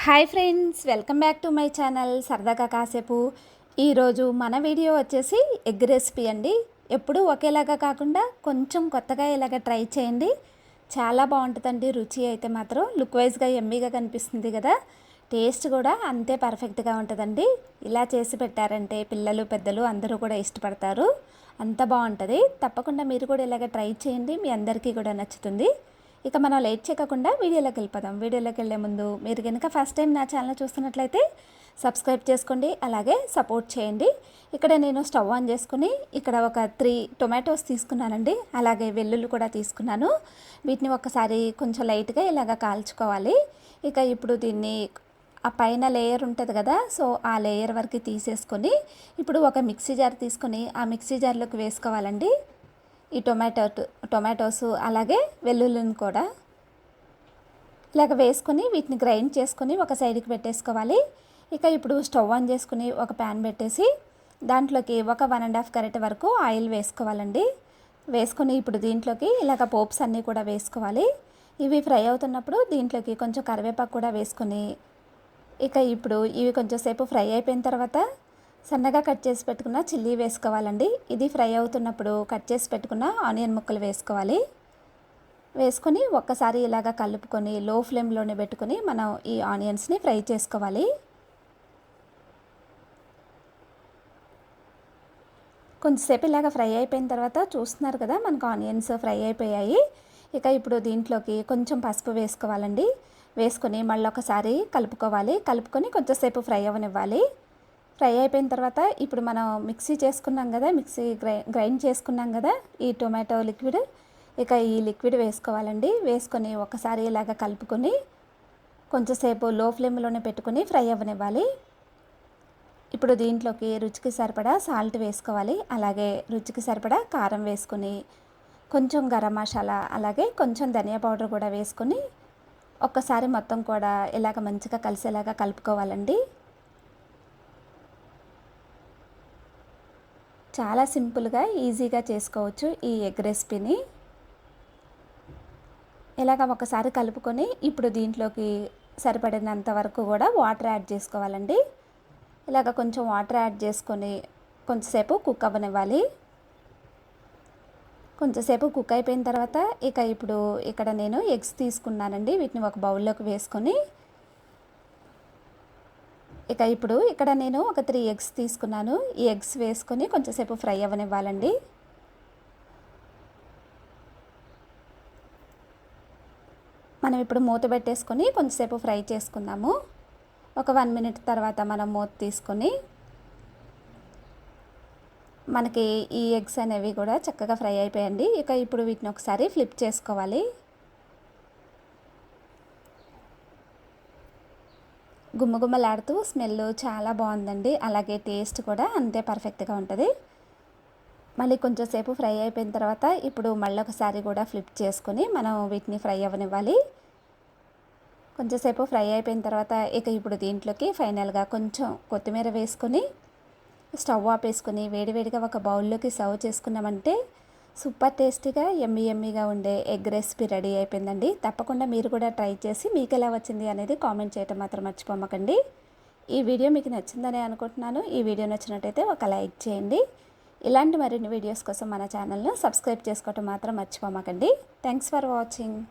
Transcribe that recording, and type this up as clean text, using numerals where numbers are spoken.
Hi friends, welcome back to my channel సరదాగా కాసేపు. ఈరోజు మన వీడియో వచ్చేసి ఎగ్ రెసిపీ అండి. ఎప్పుడూ ఒకేలాగా కాకుండా కొంచెం కొత్తగా ఇలాగ ట్రై చేయండి. చాలా బాగుంటుందండి. రుచి అయితే మాత్రం లుక్ వైజ్గా ఎమ్మీగా కనిపిస్తుంది కదా, టేస్ట్ కూడా అంతే పర్ఫెక్ట్గా ఉంటుందండి. ఇలా చేసి పెట్టారంటే పిల్లలు పెద్దలు అందరూ కూడా ఇష్టపడతారు. అంత బాగుంటుంది. తప్పకుండా మీరు కూడా ఇలాగ ట్రై చేయండి, మీ అందరికీ కూడా నచ్చుతుంది. ఇక మనం లేట్ చేయకుండా వీడియోలోకి వెళ్ళిపోదాం. వీడియోలోకి వెళ్ళే ముందు మీరు కనుక ఫస్ట్ టైం నా ఛానల్ చూస్తున్నట్లయితే సబ్స్క్రైబ్ చేసుకోండి, అలాగే సపోర్ట్ చేయండి. ఇక్కడ నేను స్టవ్ ఆన్ చేసుకుని ఇక్కడ ఒక 3 టొమాటోస్ తీసుకున్నానండి, అలాగే వెల్లుల్లి కూడా తీసుకున్నాను. వీటిని ఒకసారి కొంచెం లైట్గా ఇలాగ కాల్చుకోవాలి. ఇక ఇప్పుడు దీన్ని ఆ పైన లేయర్ ఉంటుంది కదా, సో ఆ లేయర్ వరకు తీసేసుకొని ఇప్పుడు ఒక మిక్సీ జార్ తీసుకొని ఆ మిక్సీ జార్లోకి వేసుకోవాలండి. ఈ టొమాటోస్ అలాగే వెల్లుల్లిని కూడా ఇలాగ వేసుకొని వీటిని గ్రైండ్ చేసుకొని ఒక సైడ్కి పెట్టేసుకోవాలి. ఇక ఇప్పుడు స్టవ్ ఆన్ చేసుకుని ఒక ప్యాన్ పెట్టేసి దాంట్లోకి ఒక 1.5 గరిటె వరకు ఆయిల్ వేసుకోవాలండి. వేసుకొని ఇప్పుడు దీంట్లోకి ఇలాగ పోప్స్ అన్నీ కూడా వేసుకోవాలి. ఇవి ఫ్రై అవుతున్నప్పుడు దీంట్లోకి కొంచెం కరివేపాకు కూడా వేసుకొని ఇక ఇప్పుడు ఇవి కొంచెం సేపు ఫ్రై అయిపోయిన తర్వాత సన్నగా కట్ చేసి పెట్టుకున్న చిల్లీ వేసుకోవాలండి. ఇది ఫ్రై అవుతున్నప్పుడు కట్ చేసి పెట్టుకున్న ఆనియన్ ముక్కలు వేసుకోవాలి. వేసుకొని ఒక్కసారి ఇలాగ కలుపుకొని లో ఫ్లేమ్లోనే పెట్టుకొని మనం ఈ ఆనియన్స్ని ఫ్రై చేసుకోవాలి. కొంచెంసేపు ఇలాగ ఫ్రై అయిపోయిన తర్వాత చూస్తున్నారు కదా, మనకు ఆనియన్స్ ఫ్రై అయిపోయాయి. ఇక ఇప్పుడు దీంట్లోకి కొంచెం పసుపు వేసుకోవాలండి. వేసుకొని మళ్ళీ ఒకసారి కలుపుకొని కొంచెంసేపు ఫ్రై అవ్వనివ్వాలి. ఫ్రై అయిపోయిన తర్వాత ఇప్పుడు మనం మిక్సీ చేసుకున్నాం కదా, గ్రైండ్ చేసుకున్నాం కదా ఈ టొమాటో లిక్విడ్, ఇక ఈ లిక్విడ్ వేసుకోవాలండి. వేసుకొని ఒకసారి ఇలాగ కలుపుకొని కొంచెంసేపు లో ఫ్లేమ్లోనే పెట్టుకొని ఫ్రై అవ్వనివ్వాలి. ఇప్పుడు దీంట్లోకి రుచికి సరిపడా సాల్ట్ వేసుకోవాలి, అలాగే రుచికి సరిపడా కారం వేసుకొని కొంచెం గరం మసాలా అలాగే కొంచెం ధనియా పౌడర్ కూడా వేసుకొని ఒక్కసారి మొత్తం కూడా ఇలాగ మంచిగా కలిసేలాగా కలుపుకోవాలండి. చాలా సింపుల్గా ఈజీగా చేసుకోవచ్చు ఈ ఎగ్ రెసిపీని. ఇలాగ ఒకసారి కలుపుకొని ఇప్పుడు దీంట్లోకి సరిపడినంత వరకు కూడా వాటర్ యాడ్ చేసుకోవాలండి. ఇలాగ కొంచెం వాటర్ యాడ్ చేసుకొని కొంచెంసేపు కుక్ అవ్వనివ్వాలి. కొంచెంసేపు కుక్ అయిపోయిన తర్వాత ఇక ఇప్పుడు ఇక్కడ నేను ఎగ్స్ తీసుకున్నానండి. వీటిని ఒక బౌల్లోకి వేసుకొని ఇక ఇప్పుడు ఇక్కడ నేను ఒక 3 ఎగ్స్ తీసుకున్నాను. ఈ ఎగ్స్ వేసుకొని కొంచెంసేపు ఫ్రై అవ్వనివ్వాలండి. మనం ఇప్పుడు మూత పెట్టేసుకొని కొంచెంసేపు ఫ్రై చేసుకుందాము. ఒక 1 మినిట్ తర్వాత మనం మూత తీసుకొని మనకి ఈ ఎగ్స్ అనేవి కూడా చక్కగా ఫ్రై అయిపోయాయండి. ఇక ఇప్పుడు వీటిని ఒకసారి ఫ్లిప్ చేసుకోవాలి. గుమ్మగుమ్మలాడుతూ స్మెల్ చాలా బాగుందండి, అలాగే టేస్ట్ కూడా అంతే పర్ఫెక్ట్గా ఉంటుంది. మళ్ళీ కొంచెంసేపు ఫ్రై అయిపోయిన తర్వాత ఇప్పుడు మళ్ళీ ఒకసారి కూడా ఫ్లిప్ చేసుకొని మనం వీటిని ఫ్రై అవ్వనివ్వాలి. కొంచెంసేపు ఫ్రై అయిపోయిన తర్వాత ఇక ఇప్పుడు దీంట్లోకి ఫైనల్గా కొంచెం కొత్తిమీర వేసుకొని స్టవ్ ఆపేసుకొని వేడివేడిగా ఒక బౌల్లోకి సర్వ్ చేసుకున్నామంటే సూపర్ టేస్టీగా ఎమ్మీగా ఉండే ఎగ్ రెసిపీ రెడీ అయిపోయిందండి. తప్పకుండా మీరు కూడా ట్రై చేసి మీకు ఎలా వచ్చింది అనేది కామెంట్ చేయటం మాత్రం మర్చిపోమకండి. ఈ వీడియో మీకు నచ్చిందని అనుకుంటున్నాను. ఈ వీడియో నచ్చినట్టయితే ఒక లైక్ చేయండి. ఇలాంటి మరిన్ని వీడియోస్ కోసం మన ఛానల్ను సబ్స్క్రైబ్ చేసుకోవటం మాత్రం మర్చిపోమకండి. Thanks for watching.